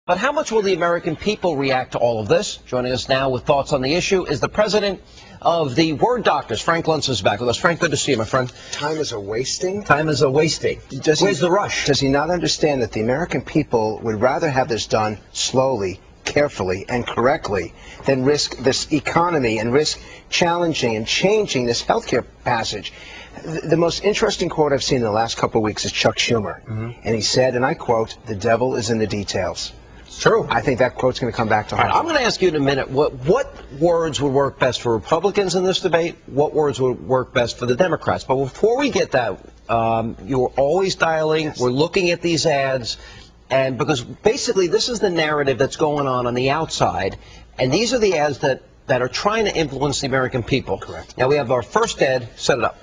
But how much will the American people react to all of this? Joining us now with thoughts on the issue is the president of the Word Doctors. Frank Luntz is back with us. Frank, good to see you, my friend. Time is a wasting? Time is a wasting. Where's the rush? Does he not understand that the American people would rather have this done slowly, carefully, and correctly than risk this economy and risk challenging and changing this healthcare passage? The most interesting quote I've seen in the last couple of weeks is Chuck Schumer. And he said, and I quote, "The devil is in the details." True. I think that quote's going to come back to haunt. I'm going to ask you in a minute, what words would work best for Republicans in this debate? What words would work best for the Democrats? But before we get that, you're always dialing. Yes. We're looking at these ads, and because basically this is the narrative that's going on the outside, and these are the ads that are trying to influence the American people. Correct. Now we have our first ad. Set it up.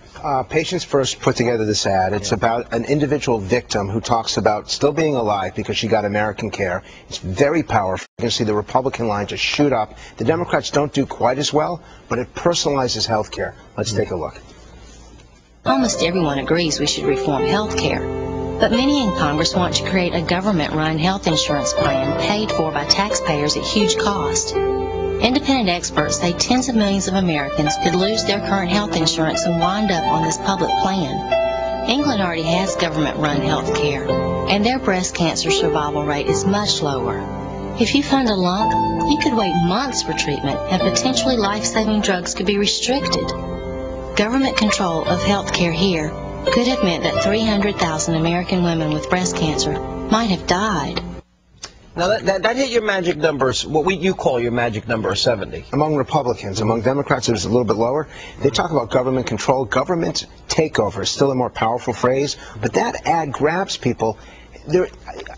Patients First put together this ad. It's about an individual victim who talks about still being alive because she got American care. It's very powerful. You can see the Republican line just shoot up. The Democrats don't do quite as well, but it personalizes health care. Let's take a look. Almost everyone agrees we should reform health care, but many in Congress want to create a government-run health insurance plan paid for by taxpayers at huge cost. Independent experts say tens of millions of Americans could lose their current health insurance and wind up on this public plan. England already has government-run health care, and their breast cancer survival rate is much lower. If you fund a lump, you could wait months for treatment, and potentially life-saving drugs could be restricted. Government control of health care here could have meant that 300,000 American women with breast cancer might have died. Now, that hit your magic numbers, what you call your magic number of 70. Among Republicans, among Democrats, it was a little bit lower. They talk about government control. Government takeover is still a more powerful phrase, but that ad grabs people.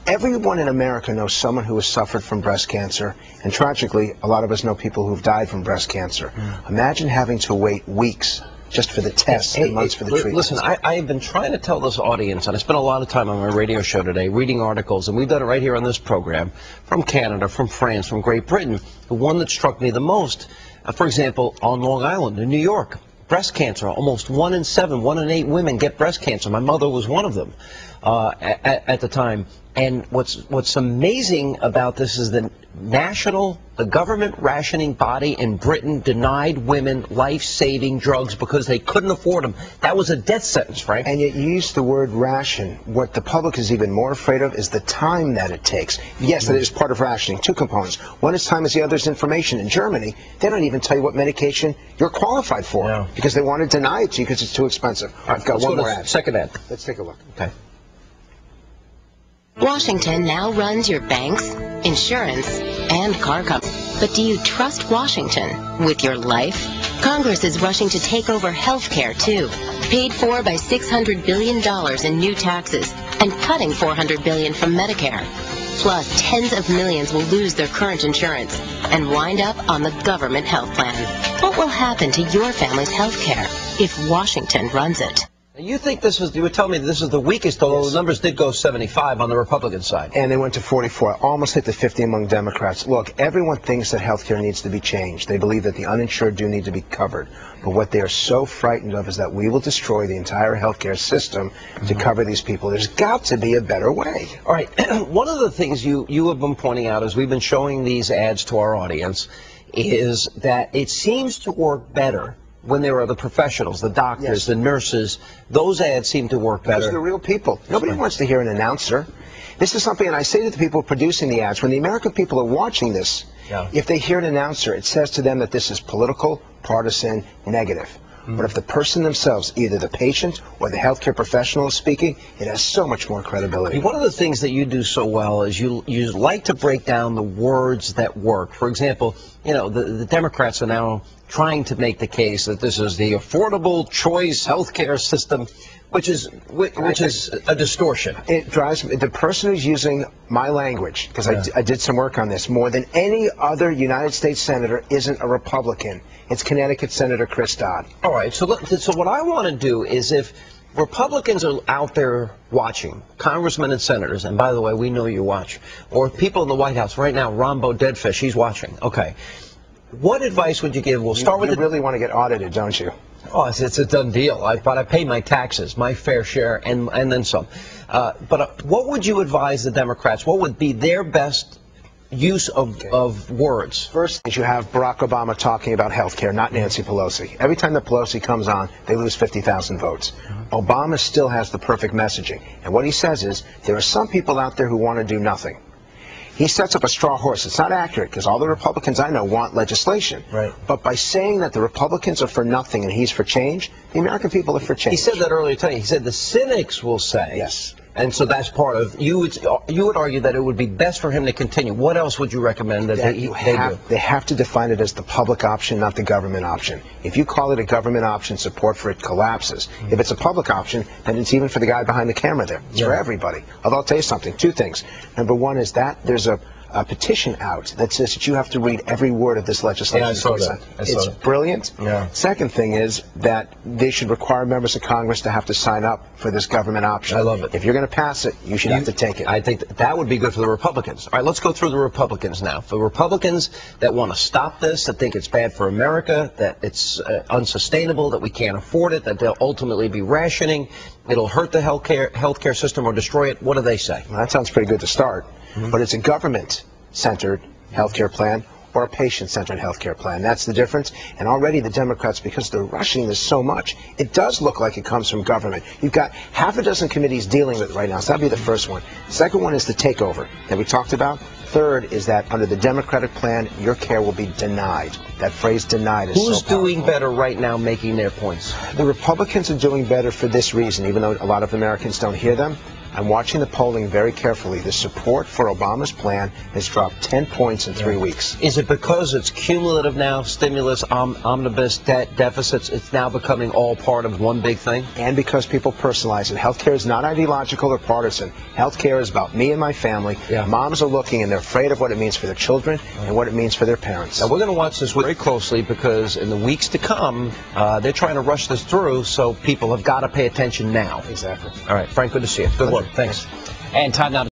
Everyone in America knows someone who has suffered from breast cancer, and tragically, a lot of us know people who have died from breast cancer. Imagine having to wait weeks just for the tests and months for the treatment. Listen, I have been trying to tell this audience, and I spent a lot of time on my radio show today reading articles, and we've done it right here on this program, from Canada, from France, from Great Britain. The one that struck me the most, for example, on Long Island in New York, breast cancer. Almost 1 in 7, 1 in 8 women get breast cancer. My mother was one of them at the time. And what's amazing about this is the government rationing body in Britain denied women life-saving drugs because they couldn't afford them. That was a death sentence, Frank. And yet you use the word ration. What the public is even more afraid of is the time that it takes. Yes, that is part of rationing. Two components. One is time, is the other is information. In Germany, they don't even tell you what medication you're qualified for because they want to deny it to you because it's too expensive. I've got one more ad. Second ad. Let's take a look. Okay. Washington now runs your banks, insurance, and car companies. But do you trust Washington with your life? Congress is rushing to take over health care, too, paid for by $600 billion in new taxes and cutting $400 billion from Medicare. Plus, tens of millions will lose their current insurance and wind up on the government health plan. What will happen to your family's health care if Washington runs it? You think this is, you were telling me this is the weakest, although the numbers did go 75 on the Republican side. And they went to 44, almost hit the 50 among Democrats. Look, everyone thinks that health care needs to be changed. They believe that the uninsured do need to be covered. But what they are so frightened of is that we will destroy the entire health care system to cover these people. There's got to be a better way. All right. One of the things you have been pointing out as we've been showing these ads to our audience is that it seems to work better when there are the professionals, the doctors, the nurses. Those ads seem to work better. Those are the real people. Nobody wants to hear an announcer. This is something, and I say to the people producing the ads, when the American people are watching this, if they hear an announcer, it says to them that this is political, partisan, negative. But if the person themselves, either the patient or the healthcare professional is speaking, it has so much more credibility. One of the things that you do so well is you like to break down the words that work. For example, you know, the Democrats are now trying to make the case that this is the affordable choice healthcare system, which is a distortion. It drives me. The person who's using my language, because I did some work on this, more than any other United States senator isn't a Republican. It's Connecticut Senator Chris Dodd. All right. So what I want to do is, if Republicans are out there watching, congressmen and senators, and by the way, we know you watch, or people in the White House right now, Rombo Deadfish, he's watching. Okay. What advice would you give? We'll start with you really want to get audited, don't you? Oh, it's a done deal. But I pay my taxes, my fair share, and then some. But what would you advise the Democrats? What would be their best use of words. First is you have Barack Obama talking about health care, not Nancy Pelosi. Every time that Pelosi comes on, they lose 50,000 votes. Obama still has the perfect messaging. And what he says is, there are some people out there who want to do nothing. He sets up a straw horse. It's not accurate, because all the Republicans I know want legislation. Right. But by saying that the Republicans are for nothing and he's for change, the American people are for change. He said that earlier today. He said the cynics will say. Yes. And so that's part of, you would argue that it would be best for him to continue. What else would you recommend that they do? They have to define it as the public option, not the government option. If you call it a government option, support for it collapses. If it's a public option, then it's even for the guy behind the camera there. It's for everybody. Although I'll tell you something, two things. Number one is that there's a petition out that says that you have to read every word of this legislation. Yeah, I saw that. It's brilliant. Yeah. Second thing is that they should require members of Congress to have to sign up for this government option. I love it. If you're going to pass it, you should have to take it. I think that would be good for the Republicans. All right, let's go through the Republicans now. For Republicans that want to stop this, that think it's bad for America, that it's unsustainable, that we can't afford it, that they'll ultimately be rationing, it'll hurt the healthcare system or destroy it, what do they say? Well, that sounds pretty good to start, but it's a government-centered healthcare plan or a patient-centered healthcare plan. That's the difference. And already the Democrats, because they're rushing this so much, it does look like it comes from government. You've got half a dozen committees dealing with it right now, so that'd be the first one. The second one is the takeover that we talked about. Third is that under the Democratic plan, your care will be denied. That phrase denied is so Who's powerful. doing better right now making their points? The Republicans are doing better for this reason, even though a lot of Americans don't hear them. I'm watching the polling very carefully. The support for Obama's plan has dropped 10 points in 3 weeks. Is it because it's cumulative now, stimulus, omnibus, debt, deficits, it's now becoming all part of one big thing? And because people personalize it. Healthcare is not ideological or partisan. Healthcare is about me and my family. Yeah. Moms are looking and they're afraid of what it means for their children and what it means for their parents. Now, we're going to watch this very closely because in the weeks to come, they're trying to rush this through, so people have got to pay attention now. Exactly. All right, Frank, good to see you. Good work. Thanks. And time now to